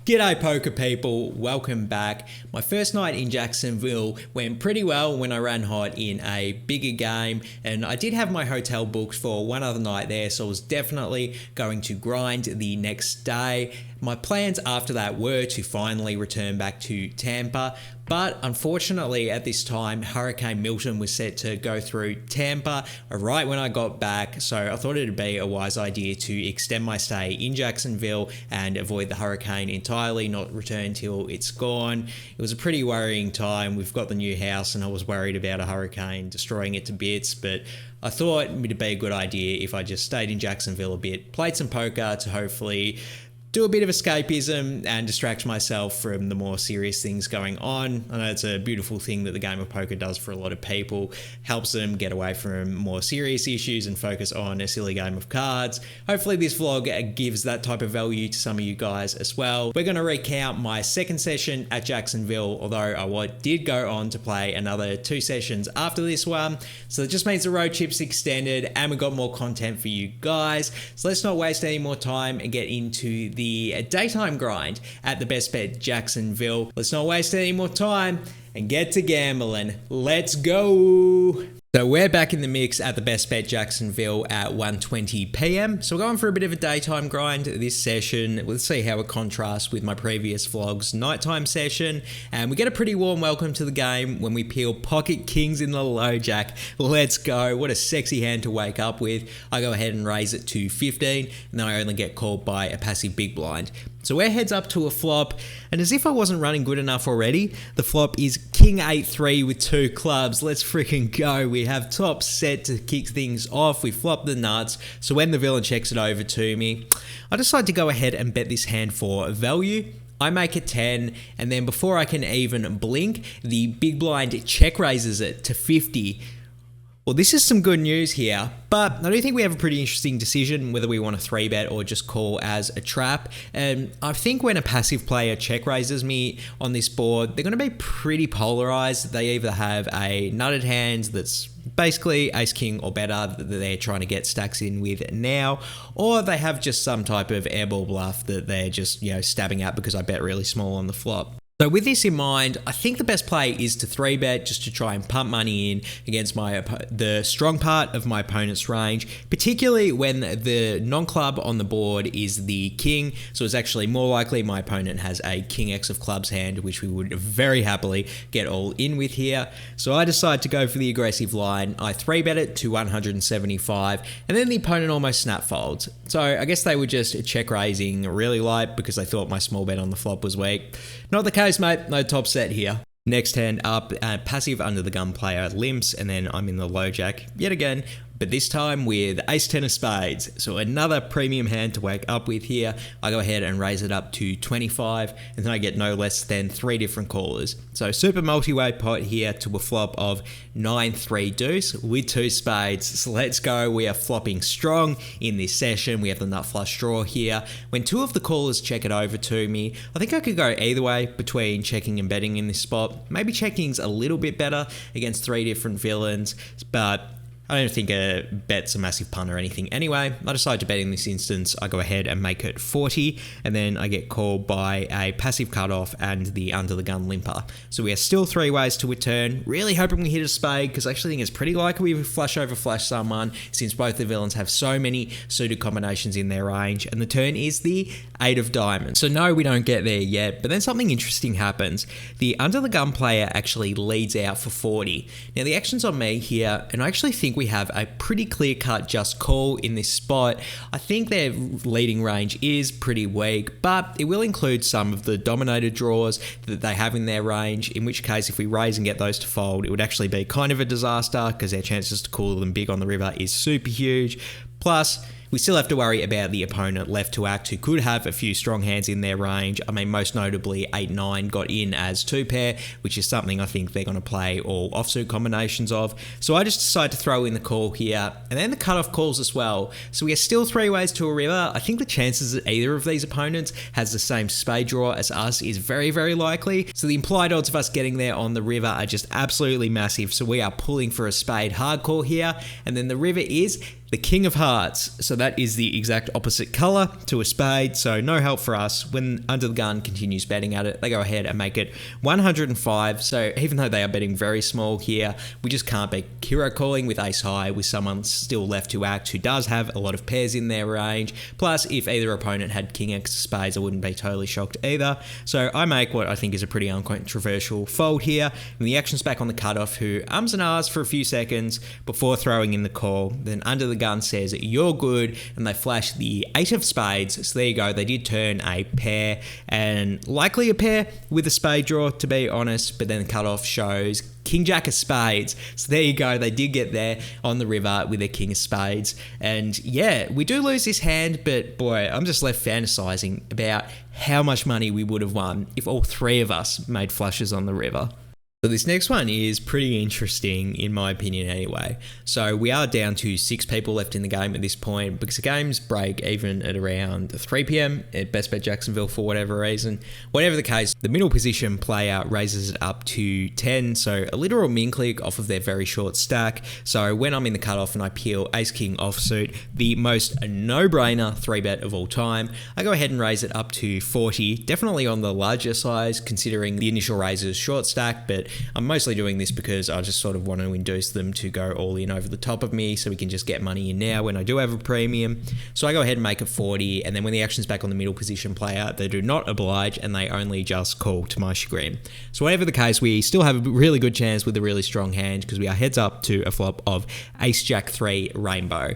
G'day poker people, welcome back. My first night in Jacksonville went pretty well when I ran hot in a bigger game, and I did have my hotel booked for one other night there, so I was definitely going to grind the next day. My plans after that were to finally return back to Tampa, but unfortunately at this time Hurricane Milton was set to go through Tampa right when I got back, so I thought it'd be a wise idea to extend my stay in Jacksonville and avoid the hurricane entirely, not return till it's gone. It was a pretty worrying time. We've got the new house and I was worried about a hurricane destroying it to bits, but I thought it'd be a good idea if I just stayed in Jacksonville a bit, played some poker to hopefully do a bit of escapism and distract myself from the more serious things going on. I know it's a beautiful thing that the game of poker does for a lot of people, helps them get away from more serious issues and focus on a silly game of cards. Hopefully this vlog gives that type of value to some of you guys as well. We're going to recount my second session at Jacksonville, although I did go on to play another 2 sessions after this one. So it just means the road trip's extended and we got more content for you guys. So let's not waste any more time and get into the daytime grind at the BestBet Jacksonville. Let's not waste any more time and get to gambling. Let's go. So we're back in the mix at the BestBet Jacksonville at 1:20 p.m. So we're going for a bit of a daytime grind this session. Let's see how it contrasts with my previous vlog's nighttime session. And we get a pretty warm welcome to the game when we peel pocket kings in the low jack. Let's go. What a sexy hand to wake up with. I go ahead and raise it to 15, and then I only get called by a passive big blind. So we're heads up to a flop, and as if I wasn't running good enough already, the flop is King 8-3 with 2 clubs. Let's freaking go. We have top set to kick things off. We flop the nuts, so when the villain checks it over to me, I decide to go ahead and bet this hand for value. I make it 10, and then before I can even blink, the big blind check raises it to 50. Well, this is some good news here, but I do think we have a pretty interesting decision whether we want to 3-bet or just call as a trap. And I think when a passive player check raises me on this board, they're going to be pretty polarized. They either have a nutted hand that's basically ace king or better that they're trying to get stacks in with now, or they have just some type of airball bluff that they're just, stabbing at because I bet really small on the flop. So with this in mind, I think the best play is to 3-bet just to try and pump money in against the strong part of my opponent's range, particularly when the non-club on the board is the king. So it's actually more likely my opponent has a king X of clubs hand, which we would very happily get all in with here. So I decide to go for the aggressive line. I 3-bet it to 175, and then the opponent almost snap folds. So I guess they were just check raising really light because they thought my small bet on the flop was weak. Not the case, mate. No top set here. Next hand up, passive under the gun player limps, and then I'm in the low jack yet again, but this time with ace 10 of spades. So another premium hand to wake up with here. I go ahead and raise it up to 25, and then I get no less than 3 different callers. So super multi-way pot here to a flop of 9-3 deuce with 2 spades. So let's go. We are flopping strong in this session. We have the nut flush draw here. When 2 of the callers check it over to me, I think I could go either way between checking and betting in this spot. Maybe checking's a little bit better against 3 different villains, but I don't think a bet's a massive punt or anything anyway. I decide to bet in this instance. I go ahead and make it 40, and then I get called by a passive cutoff and the under the gun limper. So we are still 3 ways to return. Really hoping we hit a spade, because I actually think it's pretty likely we flush over flash someone, since both the villains have so many suited combinations in their range. And the turn is the 8 of diamonds. So no, we don't get there yet, but then something interesting happens. The under the gun player actually leads out for 40. Now the action's on me here, and I actually think we have a pretty clear-cut just call in this spot. I think their leading range is pretty weak, but it will include some of the dominated draws that they have in their range, in which case if we raise and get those to fold, it would actually be kind of a disaster because our chances to call them big on the river is super huge. Plus, we still have to worry about the opponent left to act, who could have a few strong hands in their range. I mean, most notably 8-9 got in as 2-pair, which is something I think they're going to play all offsuit combinations of. So I just decide to throw in the call here, and then the cutoff calls as well. So we are still 3 ways to a river. I think the chances that either of these opponents has the same spade draw as us is very, very likely. So the implied odds of us getting there on the river are just absolutely massive. So we are pulling for a spade hard call here, and then the river is the king of hearts. So that is the exact opposite color to a spade, so no help for us. When Under the Gun continues betting at it, they go ahead and make it 105. So even though they are betting very small here, we just can't be hero calling with ace high with someone still left to act who does have a lot of pairs in their range. Plus, if either opponent had king x spades, I wouldn't be totally shocked either. So I make what I think is a pretty uncontroversial fold here. And the action's back on the cutoff, who ums and ahs for a few seconds before throwing in the call. Then Under the Gun says, "You're good," and they flash the 8 of spades. So there you go, they did turn a pair, and likely a pair with a spade draw, to be honest, but then the cutoff shows king jack of spades. So there you go, they did get there on the river with their king of spades. And yeah, we do lose this hand, but boy, I'm just left fantasizing about how much money we would have won if all 3 of us made flushes on the river. So this next one is pretty interesting, in my opinion anyway. So we are down to 6 people left in the game at this point, because the games break even at around 3 p.m. at BestBet Jacksonville for whatever reason. Whatever the case, the middle position player raises it up to 10, so a literal min click off of their very short stack. So when I'm in the cutoff and I peel ace-king offsuit, the most no-brainer 3-bet of all time, I go ahead and raise it up to 40, definitely on the larger size considering the initial raiser's short stack, but I'm mostly doing this because I just sort of want to induce them to go all in over the top of me so we can just get money in now when I do have a premium. So I go ahead and make it 40, and then when the action's back on the middle position player, they do not oblige and they only just call, to my chagrin. So whatever the case, we still have a really good chance with a really strong hand because we are heads up to a flop of ace jack 3 rainbow.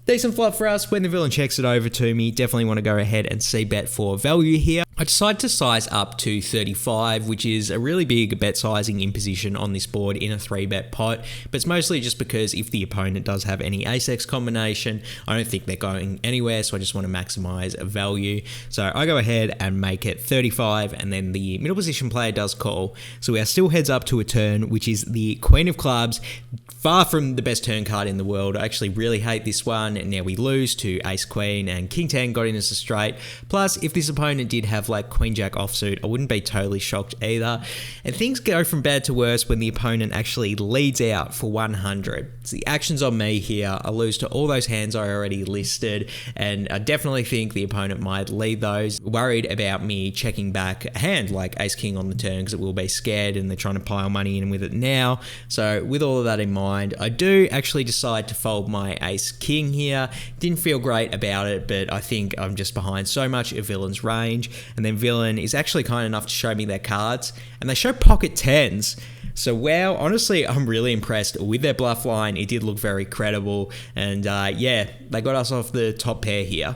Decent flop for us. When the villain checks it over to me, definitely want to go ahead and c-bet for value here. I decide to size up to 35, which is a really big bet sizing in position on this board in a 3-bet pot, but it's mostly just because if the opponent does have any ace-x combination, I don't think they're going anywhere, so I just want to maximize value. So I go ahead and make it 35, and then the middle position player does call. So we are still heads up to a turn, which is the Queen of Clubs. Far from the best turn card in the world. I actually really hate this one, and now we lose to ace queen, and king 10 got in as a straight. Plus, if this opponent did have like queen jack offsuit, I wouldn't be totally shocked either. And things go from bad to worse when the opponent actually leads out for 100. So the action's on me here. I lose to all those hands I already listed, and I definitely think the opponent might lead those. Worried about me checking back a hand like ace king on the turn because it will be scared and they're trying to pile money in with it now. So with all of that in mind, I do actually decide to fold my ace king here. Didn't feel great about it, but I think I'm just behind so much of villain's range. And then villain is actually kind enough to show me their cards, and they show pocket 10s. So wow, honestly, I'm really impressed with their bluff line. It did look very credible, and yeah, they got us off the top pair here.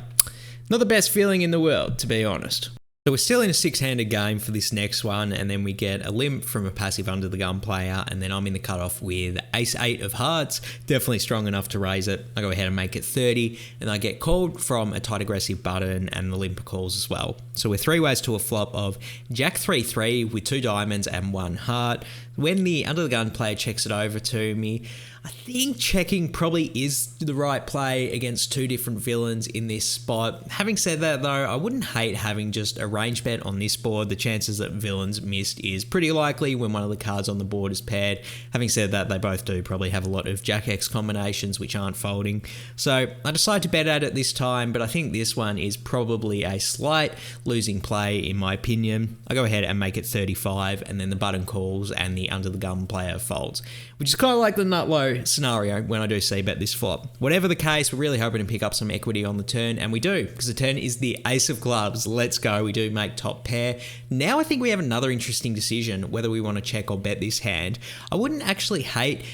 Not the best feeling in the world, to be honest. So we're still in a 6-handed game for this next one, and then we get a limp from a passive Under the Gun player, and then I'm in the cutoff with ace 8 of hearts, definitely strong enough to raise it. I go ahead and make it 30, and I get called from a tight aggressive button, and the limp calls as well. So we're 3 ways to a flop of jack 3-3 with 2 diamonds and 1 heart. When the Under the Gun player checks it over to me, I think checking probably is the right play against 2 different villains in this spot. Having said that though, I wouldn't hate having just a range bet on this board. The chances that villains missed is pretty likely when one of the cards on the board is paired. Having said that, they both do probably have a lot of jack X combinations which aren't folding. So I decide to bet at it this time, but I think this one is probably a slight losing play in my opinion. I go ahead and make it 35, and then the button calls and the Under the Gun player folds, which is kind of like the nut low scenario when I do c-bet this flop. Whatever the case, we're really hoping to pick up some equity on the turn, and we do, because the turn is the ace of clubs. Let's go. We do make top pair. Now I think we have another interesting decision whether we want to check or bet this hand. I wouldn't actually hate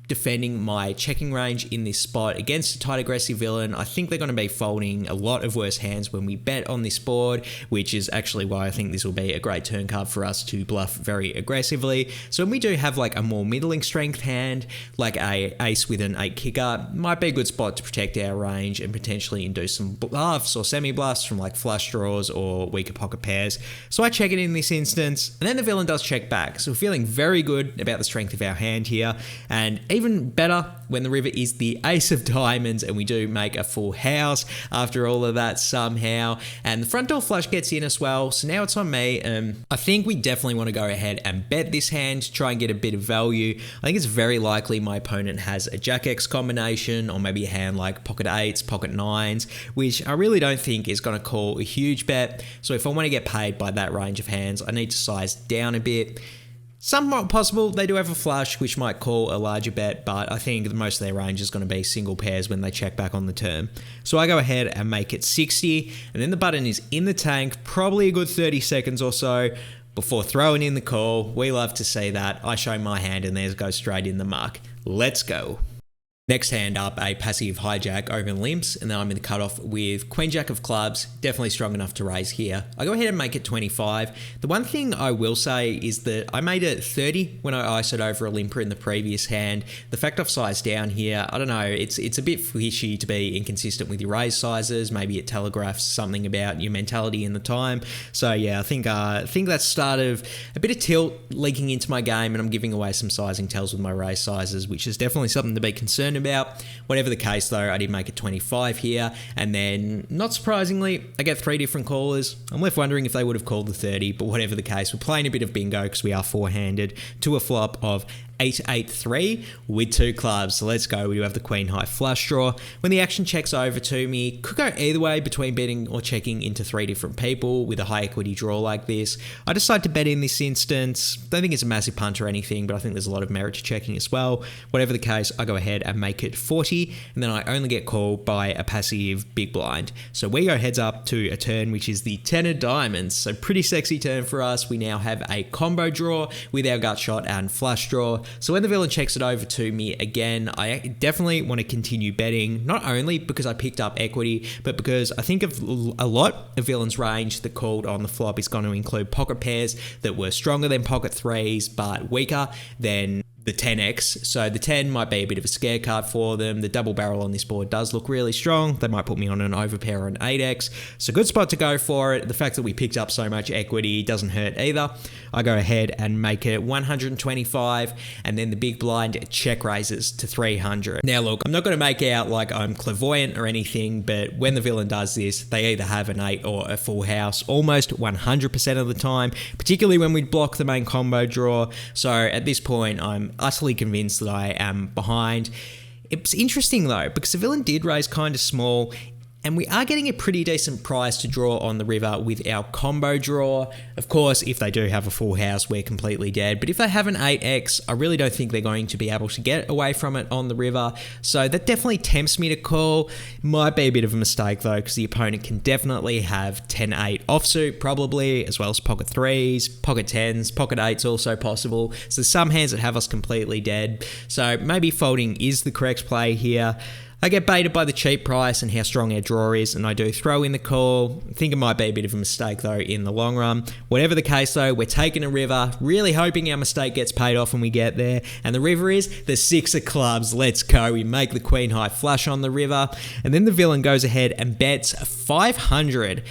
defending my checking range in this spot against a tight aggressive villain. I think they're going to be folding a lot of worse hands when we bet on this board, which is actually why I think this will be a great turn card for us to bluff very aggressively. So when we do have like a more middling strength hand, like a ace with an 8 kicker, might be a good spot to protect our range and potentially induce some bluffs or semi bluffs from like flush draws or weaker pocket pairs. So I check it in this instance, and then the villain does check back. So we're feeling very good about the strength of our hand here, and even even better when the river is the ace of diamonds and we do make a full house after all of that somehow. And the front door flush gets in as well. So now it's on me. I think we definitely want to go ahead and bet this hand, try and get a bit of value. I think it's very likely my opponent has a Jack X combination or maybe a hand like pocket 8s, pocket 9s, which I really don't think is going to call a huge bet. So if I want to get paid by that range of hands, I need to size down a bit. Somewhat possible they do have a flush, which might call a larger bet, but I think most of their range is going to be single pairs when they check back on the turn. So I go ahead and make it 60, and then the button is in the tank, probably a good 30 seconds or so before throwing in the call. We love to see that. I show my hand and theirs goes straight in the muck. Let's go. Next hand up, a passive hijack over limps, and then I'm in the cutoff with Queen Jack of clubs, definitely strong enough to raise here. I go ahead and make it 25. The one thing I will say is that I made it 30 when I ISO'd over a limper in the previous hand. The fact I've sized down here, I don't know, it's a bit fishy to be inconsistent with your raise sizes. Maybe it telegraphs something about your mentality in the time. So yeah, I think that's start of a bit of tilt leaking into my game, and I'm giving away some sizing tells with my raise sizes, which is definitely something to be concerned about. Whatever the case though, I did make it 25 here, and then not surprisingly I get 3 different callers. I'm left wondering if they would have called the 30, but whatever the case, we're playing a bit of bingo because we are four-handed to a flop of 8-8-3 with 2 clubs. So let's go. We do have the queen high flush draw. When the action checks over to me, could go either way between betting or checking into 3 different people with a high equity draw like this. I decide to bet in this instance. Don't think it's a massive punt or anything, but I think there's a lot of merit to checking as well. Whatever the case, I go ahead and make it 40, and then I only get called by a passive big blind. So we go heads up to a turn which is the 10 of diamonds. So pretty sexy turn for us. We now have a combo draw with our gut shot and flush draw. So when the villain checks it over to me again, I definitely want to continue betting, not only because I picked up equity, but because I think of a lot of villain's range that called on the flop is going to include pocket pairs that were stronger than pocket 3s, but weaker than the 10x. So the 10 might be a bit of a scare card for them. The double barrel on this board does look really strong. They might put me on an overpair or an 8x. So good spot to go for it. The fact that we picked up so much equity doesn't hurt either. I go ahead and make it 125, and then the big blind check raises to 300. Now look, I'm not going to make out like I'm clairvoyant or anything, but when the villain does this, they either have an 8 or a full house almost 100% of the time, particularly when we block the main combo draw. So at this point, I'm utterly convinced that I am behind. It's interesting though, because the villain did raise kind of small, and we are getting a pretty decent price to draw on the river with our combo draw. Of course, if they do have a full house, we're completely dead. But if they have an 8x, I really don't think they're going to be able to get away from it on the river. So that definitely tempts me to call. Might be a bit of a mistake though, because the opponent can definitely have 10-8 offsuit probably, as well as pocket 3s, pocket 10s, pocket 8s also possible. So there's some hands that have us completely dead. So maybe folding is the correct play here. I get baited by the cheap price and how strong our draw is, and I do throw in the call. I think it might be a bit of a mistake though in the long run. Whatever the case though, we're taking a river, really hoping our mistake gets paid off when we get there. And the river is the 6 of clubs. Let's go. We make the queen high flush on the river, and then the villain goes ahead and bets 500.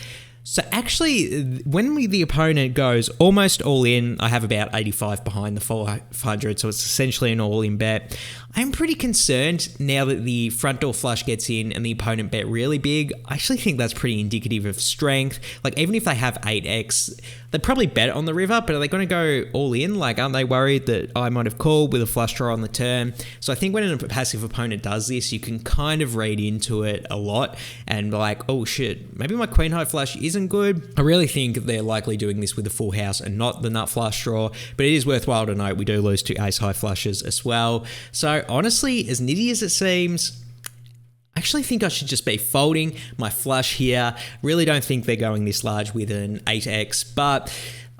So actually, when the opponent goes almost all in, I have about 85 behind the 400, so it's essentially an all-in bet. I'm pretty concerned now that the front door flush gets in and the opponent bet really big. I actually think that's pretty indicative of strength. Like, even if they have 8x, they'd probably bet on the river, but are they going to go all in? Like, aren't they worried that I might have called with a flush draw on the turn? So I think when a passive opponent does this, you can kind of read into it a lot and like, oh shit, maybe my queen high flush isn't good. I really think they're likely doing this with a full house and not the nut flush draw, but it is worthwhile to note we do lose to ace high flushes as well. So honestly, as nitty as it seems, I actually think I should just be folding my flush here. Really don't think they're going this large with an 8x, but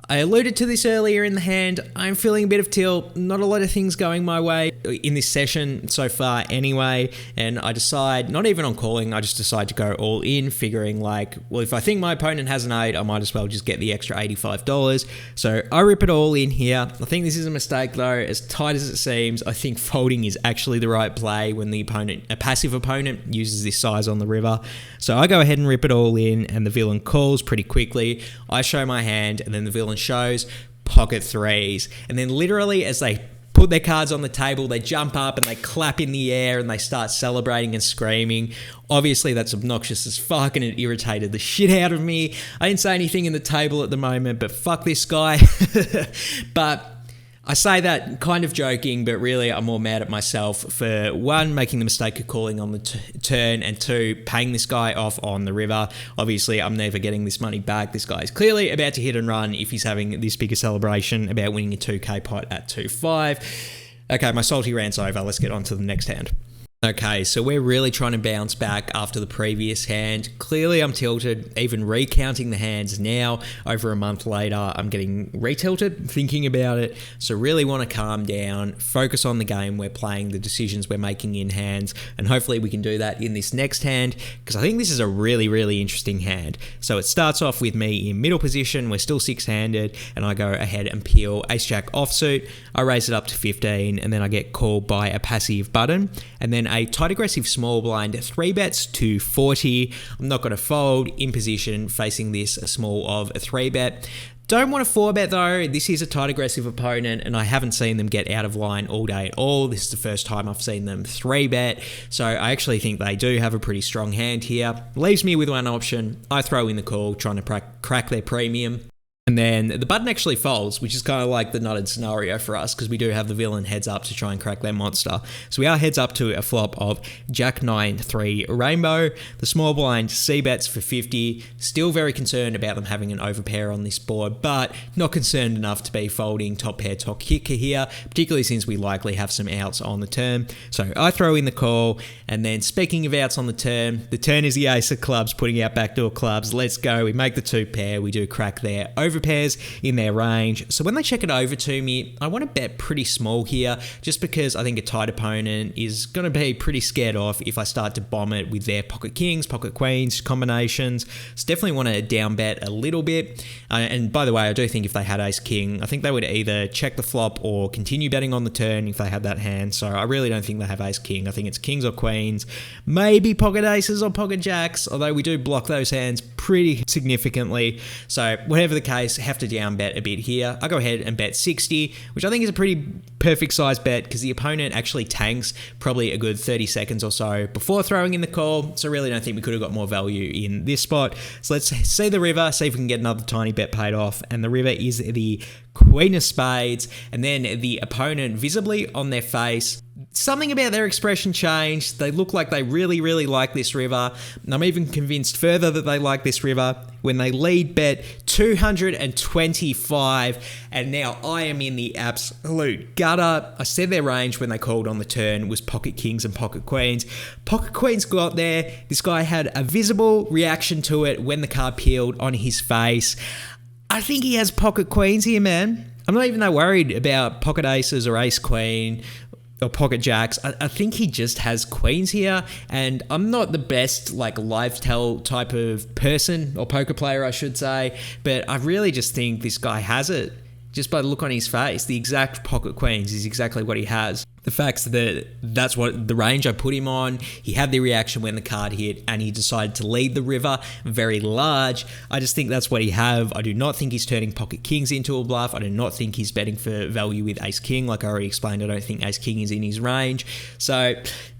I alluded to this earlier in the hand. I'm feeling a bit of tilt, not a lot of things going my way in this session so far anyway, and I decide, not even on calling, I just decide to go all in, figuring like, well, if I think my opponent has an 8, I might as well just get the extra $85. So I rip it all in here. I think this is a mistake though, as tight as it seems. I think folding is actually the right play when the opponent, a passive opponent, uses this size on the river. So I go ahead and rip it all in, and the villain calls pretty quickly. I show my hand, and then the villain shows pocket 3s, and then literally as they put their cards on the table, they jump up and they clap in the air and they start celebrating and screaming. Obviously, that's obnoxious as fuck and it irritated the shit out of me. I didn't say anything in the table at the moment, but fuck this guy. But I say that kind of joking, but really I'm more mad at myself for one, making the mistake of calling on the turn, and two, paying this guy off on the river. Obviously, I'm never getting this money back. This guy is clearly about to hit and run if he's having this big a celebration about winning a 2K pot at 2-5. Okay, my salty rant's over. Let's get on to the next hand. Okay, so we're really trying to bounce back after the previous hand. Clearly, I'm tilted. Even recounting the hands now, over a month later, I'm getting retilted, thinking about it. So really want to calm down, focus on the game we're playing, the decisions we're making in hands, and hopefully we can do that in this next hand, because I think this is a really, really interesting hand. So it starts off with me in middle position. We're still six-handed, and I go ahead and peel ace-jack offsuit. I raise it up to 15, and then I get called by a passive button, and then a tight aggressive small blind 3-bets to 40. I'm not going to fold in position facing this small of a 3-bet. Don't want to 4-bet though. This is a tight aggressive opponent and I haven't seen them get out of line all day at all. This is the first time I've seen them 3-bet. So I actually think they do have a pretty strong hand here. Leaves me with one option. I throw in the call, trying to crack their premium. And then the button actually folds, which is kind of like the nutted scenario for us because we do have the villain heads up to try and crack their monster. So we are heads up to a flop of Jack 9-3 Rainbow. The small blind C-bets for 50. Still very concerned about them having an overpair on this board, but not concerned enough to be folding top pair, top kicker here, particularly since we likely have some outs on the turn. So I throw in the call, and then speaking of outs on the turn is the ace of clubs putting out backdoor clubs. Let's go. We make the 2 pair. We do crack their overpairs in their range. So when they check it over to me, I want to bet pretty small here just because I think a tight opponent is going to be pretty scared off if I start to bomb it with their pocket kings, pocket queens combinations. So definitely want to down bet a little bit. And by the way, I do think if they had ace king, I think they would either check the flop or continue betting on the turn if they had that hand. So I really don't think they have ace king. I think it's kings or queens, maybe pocket aces or pocket jacks, although we do block those hands pretty significantly. So whatever the case, have to down bet a bit here. I go ahead and bet 60, which I think is a pretty perfect size bet because the opponent actually tanks probably a good 30 seconds or so before throwing in the call. So really don't think we could have got more value in this spot. So let's see the river, see if we can get another tiny bet paid off. And the river is the queen of spades, and then the opponent visibly on their face, something about their expression changed. They look like they really, really like this river. And I'm even convinced further that they like this river when they lead bet 225. And now I am in the absolute gutter. I said their range when they called on the turn was pocket kings and pocket queens. Pocket queens got there. This guy had a visible reaction to it when the card peeled on his face. I think he has pocket queens here, man. I'm not even that worried about pocket aces or ace queen or pocket jacks. I think he just has queens here, and I'm not the best like live tell type of person or poker player, I should say, but I really just think this guy has it just by the look on his face. The exact pocket queens is exactly what he has. The fact that that's what the range I put him on, he had the reaction when the card hit and he decided to lead the river very large. I just think that's what he have. I do not think he's turning pocket kings into a bluff. I do not think he's betting for value with ace king. Like I already explained, I don't think ace king is in his range. So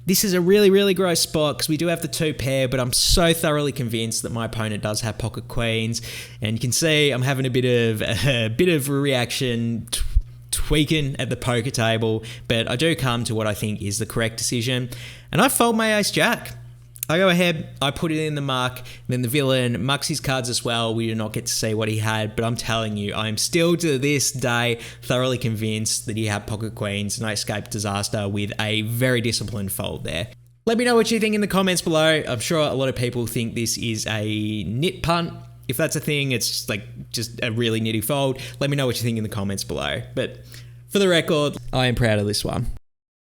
this is a really, really gross spot because we do have the 2 pair, but I'm so thoroughly convinced that my opponent does have pocket queens. And you can see I'm having a bit of a reaction, tweaking at the poker table, but I do come to what I think is the correct decision, and I fold my ace jack. I go ahead, I put it in the muck, then the villain mucks his cards as well. We do not get to see what he had, but I'm telling you, I am still to this day thoroughly convinced that he had pocket queens and I escaped disaster with a very disciplined fold there. Let me know what you think in the comments below. I'm sure a lot of people think this is a nit punt. If that's a thing, it's just a really nitty fold. Let me know what you think in the comments below. But for the record, I am proud of this one.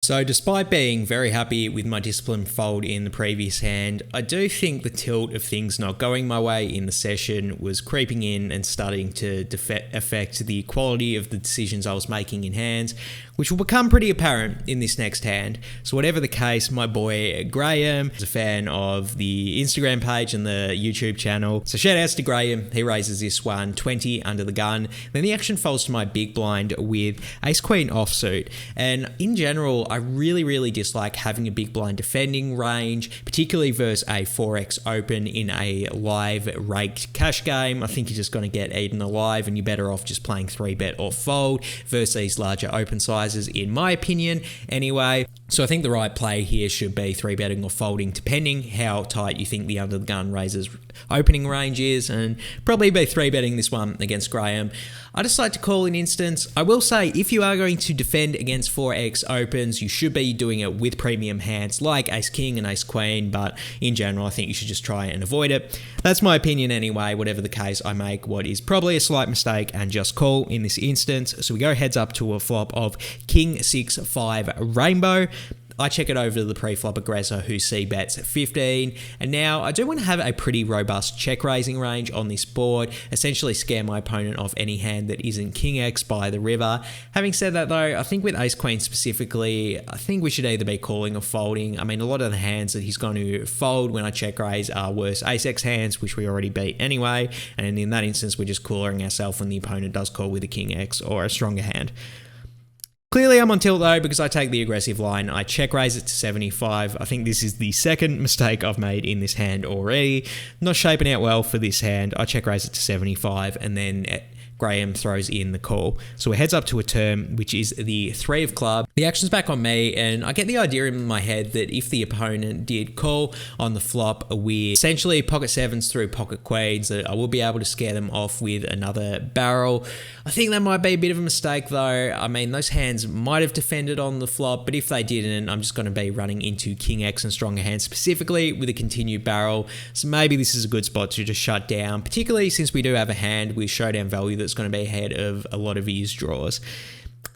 So despite being very happy with my disciplined fold in the previous hand, I do think the tilt of things not going my way in the session was creeping in and starting to affect the quality of the decisions I was making in hands, which will become pretty apparent in this next hand. So whatever the case, my boy Graham is a fan of the Instagram page and the YouTube channel. So shout outs to Graham. He raises this one 20 under the gun. Then the action folds to my big blind with ace queen offsuit. And in general, I really dislike having a big blind defending range, particularly versus a 4x open in a live raked cash game. I think you're just going to get eaten alive and you're better off just playing 3-bet or fold versus these larger open sizes, in my opinion anyway. So I think the right play here should be 3-betting or folding, depending how tight you think the under the gun raiser's opening range is, and probably be 3-betting this one against Graham. I just like to call an instance. I will say, if you are going to defend against 4x opens, you should be doing it with premium hands like ace king and ace queen, but in general, I think you should just try and avoid it. That's my opinion anyway. Whatever the case, I make what is probably a slight mistake and just call in this instance. So we go heads up to a flop of king 6-5 rainbow. I check it over to the pre-flop aggressor who c-bets at 15. And now I do want to have a pretty robust check raising range on this board, essentially scare my opponent off any hand that isn't king X by the river. Having said that though, I think with ace queen specifically, I think we should either be calling or folding. I mean, a lot of the hands that he's going to fold when I check raise are worse ace X hands, which we already beat anyway. And in that instance, we're just coolering ourselves when the opponent does call with a king X or a stronger hand. Clearly I'm on tilt though because I take the aggressive line. I check raise it to 75. I think this is the second mistake I've made in this hand already. Not shaping out well for this hand. I check raise it to 75 and then Graham throws in the call. So it heads up to a turn, which is the 3 of club. The action's back on me, and I get the idea in my head that if the opponent did call on the flop with essentially pocket 7s through pocket queens, that I will be able to scare them off with another barrel. I think that might be a bit of a mistake though. I mean, those hands might have defended on the flop, but if they didn't, I'm just going to be running into king X and stronger hands specifically with a continued barrel. So maybe this is a good spot to just shut down, particularly since we do have a hand with showdown value that's going to be ahead of a lot of his draws.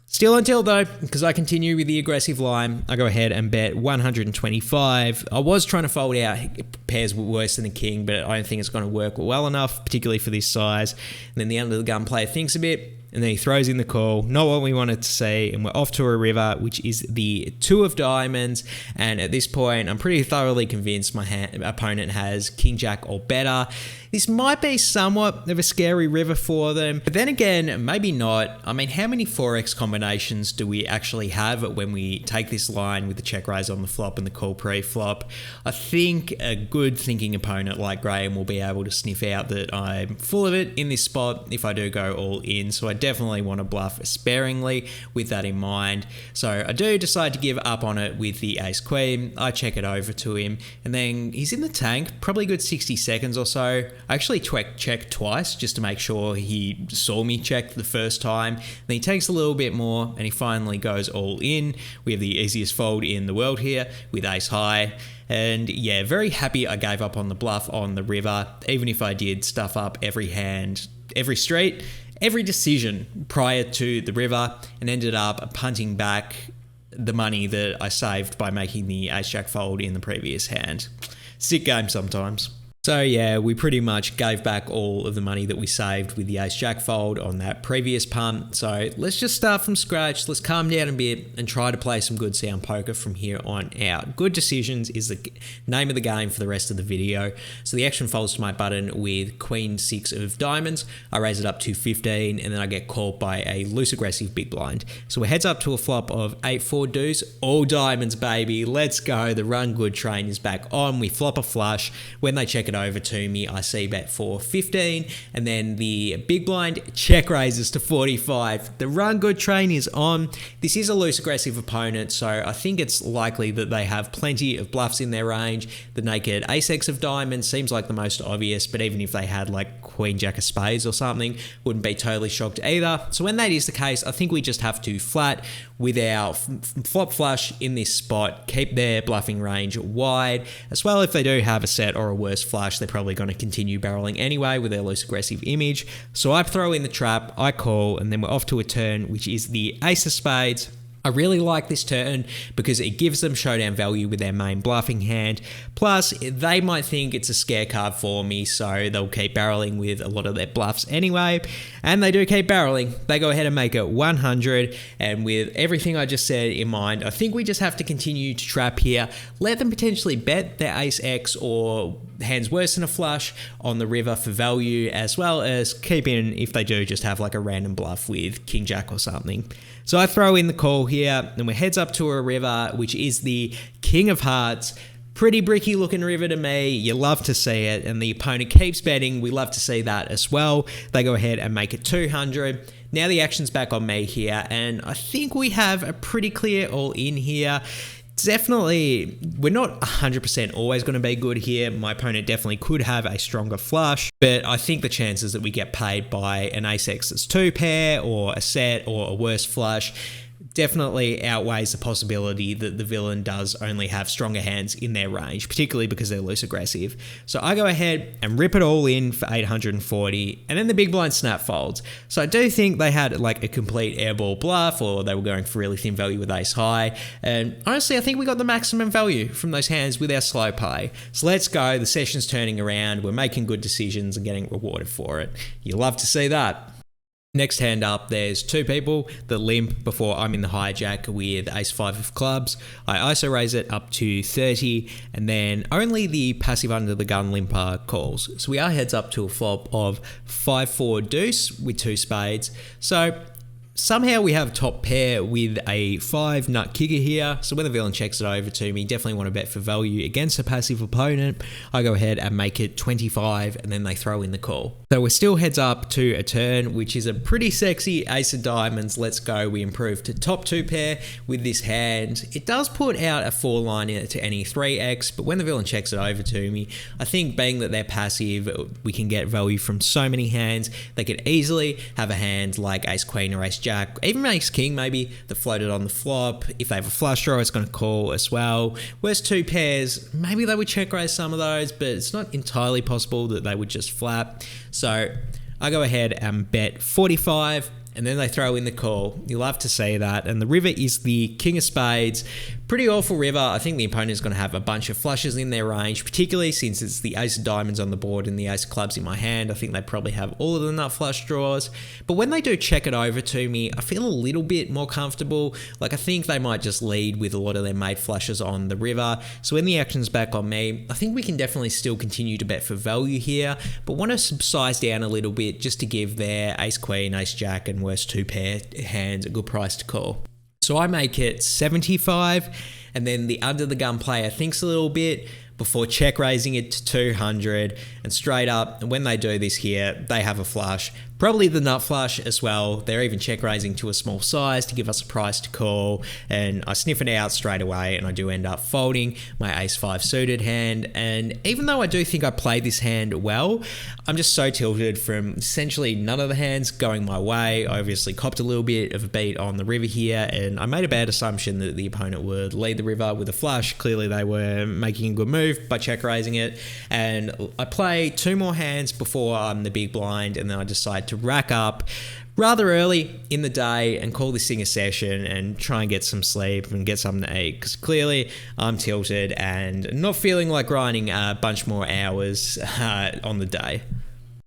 Still on tilt though, because I continue with the aggressive line. I go ahead and bet 125. I was trying to fold out pairs worse than the king, but I don't think it's going to work well enough, particularly for this size. And then the under the gun player thinks a bit, and then he throws in the call. Not what we wanted to see, and we're off to a river, which is the 2 of diamonds. And at this point, I'm pretty thoroughly convinced my opponent has king jack or better. This might be somewhat of a scary river for them, but then again, maybe not. I mean, how many 4x combinations do we actually have when we take this line with the check raise on the flop and the call pre-flop? I think a good thinking opponent like Graham will be able to sniff out that I'm full of it in this spot if I do go all in. So I definitely want to bluff sparingly with that in mind. So I do decide to give up on it with the ace queen. I check it over to him, and then he's in the tank, probably a good 60 seconds or so. I actually checked twice just to make sure he saw me check the first time. Then he takes a little bit more and he finally goes all in. We have the easiest fold in the world here with ace high. And yeah, very happy I gave up on the bluff on the river, even if I did stuff up every hand, every street, every decision prior to the river, and ended up punting back the money that I saved by making the ace jack fold in the previous hand. Sick game sometimes. So yeah, we pretty much gave back all of the money that we saved with the ace jack fold on that previous punt. So let's just start from scratch. Let's calm down a bit and try to play some good sound poker from here on out. Good decisions is the name of the game for the rest of the video. So the action folds to my button with queen 6 of diamonds. I raise it up to 15 and then I get called by a loose aggressive big blind. So it heads up to a flop of 8-4 deuce, all diamonds baby. Let's go. The run good train is back on. We flop a flush. When they check it over to me, I c-bet for 15, and then the big blind check raises to 45. The run good train is on. This is a loose aggressive opponent, so I think it's likely that they have plenty of bluffs in their range. The naked ace X of diamonds seems like the most obvious, but even if they had like queen jack of spades or something, wouldn't be totally shocked either. So when that is the case, I think we just have to flat with our flop flush in this spot, keep their bluffing range wide. As well, if they do have a set or a worse flush, they're probably going to continue barreling anyway with their loose aggressive image. So I throw in the trap, I call, and then we're off to a turn, which is the ace of spades. I really like this turn because it gives them showdown value with their main bluffing hand. Plus, they might think it's a scare card for me, so they'll keep barreling with a lot of their bluffs anyway. And they do keep barreling. They go ahead and make it 100. And with everything I just said in mind, I think we just have to continue to trap here. Let them potentially bet their ace X or hands worse than a flush on the river for value, as well as keep in, if they do, just have like a random bluff with king jack or something. So I throw in the call here, and we're heads up to a river, which is the king of hearts. Pretty bricky looking river to me. You love to see it, and the opponent keeps betting. We love to see that as well. They go ahead and make it 200. Now the action's back on me here, and I think we have a pretty clear all in here. Definitely, we're not 100% always going to be good here. My opponent definitely could have a stronger flush, but I think the chances that we get paid by an ace X that's 2 pair or a set or a worse flush definitely outweighs the possibility that the villain does only have stronger hands in their range, particularly because they're loose aggressive. So I go ahead and rip it all in for 840, and then the big blind snap folds. So I do think they had like a complete airball bluff, or they were going for really thin value with ace high, and honestly I think we got the maximum value from those hands with our slow play. So let's go, the session's turning around, we're making good decisions and getting rewarded for it. You love to see that. Next hand up, there's two people that limp before I'm in the hijack with ace 5 of clubs. I ISO raise it up to 30, and then only the passive under the gun limper calls. So we are heads up to a flop of 5-4 deuce with 2 spades. So somehow we have top pair with a 5 nut kicker here. So when the villain checks it over to me, definitely want to bet for value against a passive opponent. I go ahead and make it 25, and then they throw in the call. So we're still heads up to a turn, which is a pretty sexy ace of diamonds. Let's go. We improve to top 2 pair with this hand. It does put out a 4 liner to any 3x, but when the villain checks it over to me, I think being that they're passive, we can get value from so many hands. They could easily have a hand like ace queen or ace jack, even ace king maybe, that floated on the flop. If they have a flush draw, it's going to call as well. Worst 2 pairs, maybe they would check raise some of those, but it's not entirely possible that they would just flap. So I go ahead and bet 45, and then they throw in the call. You love to see that. And the river is the king of spades. Pretty awful river. I think the opponent is going to have a bunch of flushes in their range, particularly since it's the ace of diamonds on the board and the ace of clubs in my hand. I think they probably have all of the nut flush draws. But when they do check it over to me, I feel a little bit more comfortable. Like, I think they might just lead with a lot of their made flushes on the river. So when the action's back on me, I think we can definitely still continue to bet for value here, but want to size down a little bit just to give their ace queen, ace jack, and worst 2 pair hands a good price to call. So I make it 75, and then the under the gun player thinks a little bit before check raising it to 200, and straight up, and when they do this here, they have a flush, probably the nut flush as well. They're even check raising to a small size to give us a price to call, and I sniff it out straight away, and I do end up folding my ace 5 suited hand. And even though I do think I played this hand well, I'm just so tilted from essentially none of the hands going my way. I obviously copped a little bit of a beat on the river here, and I made a bad assumption that the opponent would lead the river with a flush. Clearly they were making a good move by check raising it, and I play 2 more hands before I'm the big blind, and then I decide to rack up rather early in the day and call this thing a session and try and get some sleep and get something to eat, because clearly I'm tilted and not feeling like grinding a bunch more hours on the day.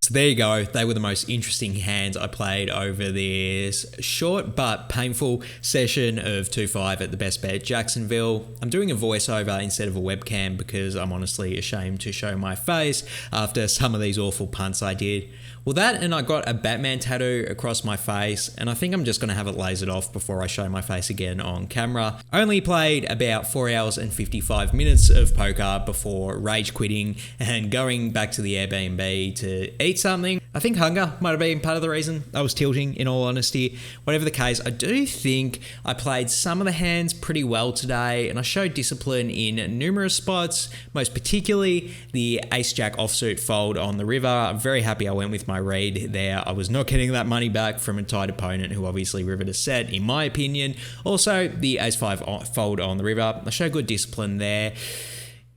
So there you go. They were the most interesting hands I played over this short but painful session of 2-5 at the BestBet Jacksonville. I'm doing a voiceover instead of a webcam because I'm honestly ashamed to show my face after some of these awful punts I did. Well, that, and I got a Batman tattoo across my face, and I think I'm just going to have it lasered off before I show my face again on camera. I only played about 4 hours and 55 minutes of poker before rage quitting and going back to the Airbnb to eat something. I think hunger might have been part of the reason I was tilting, in all honesty. Whatever the case, I do think I played some of the hands pretty well today, and I showed discipline in numerous spots, most particularly the ace-jack offsuit fold on the river. I'm very happy I went with my read there. I was not getting that money back from a tight opponent who obviously rivered a set, in my opinion. Also, the ace-5 fold on the river. I showed good discipline there.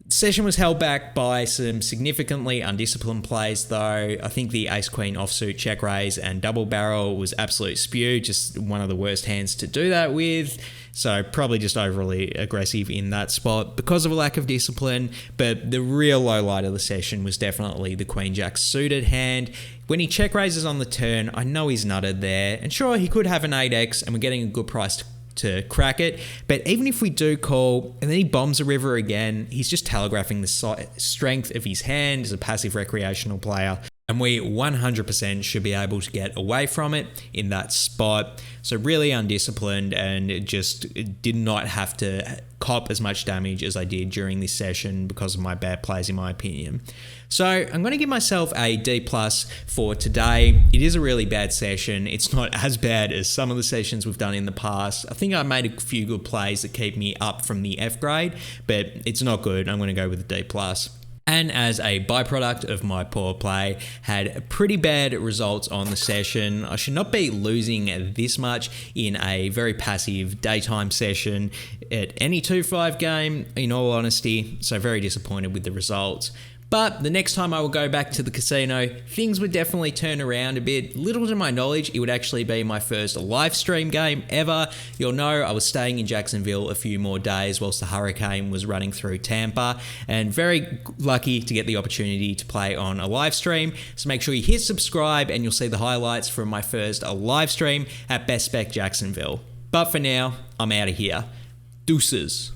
Session was held back by some significantly undisciplined plays though. I think the ace-queen offsuit check raise and double barrel was absolute spew, just one of the worst hands to do that with. So probably just overly aggressive in that spot because of a lack of discipline. But the real low light of the session was definitely the queen-jack suited hand. When he check raises on the turn, I know he's nutted there. And sure, he could have an 8x and we're getting a good price to crack it. But even if we do call and then he bombs a river again, he's just telegraphing the strength of his hand as a passive recreational player. And we 100% should be able to get away from it in that spot. So really undisciplined, and it just did not have to cop as much damage as I did during this session because of my bad plays in my opinion. So I'm going to give myself a D+ for today. It is a really bad session. It's not as bad as some of the sessions we've done in the past. I think I made a few good plays that keep me up from the F grade, but it's not good. I'm going to go with a D+. And as a byproduct of my poor play, had pretty bad results on the session. I should not be losing this much in a very passive daytime session at any 2-5 game, in all honesty. So very disappointed with the results. But the next time I will go back to the casino, things would definitely turn around a bit. Little to my knowledge, it would actually be my first live stream game ever. You'll know I was staying in Jacksonville a few more days whilst the hurricane was running through Tampa, and very lucky to get the opportunity to play on a live stream. So make sure you hit subscribe and you'll see the highlights from my first live stream at BestBet Jacksonville. But for now, I'm out of here. Deuces.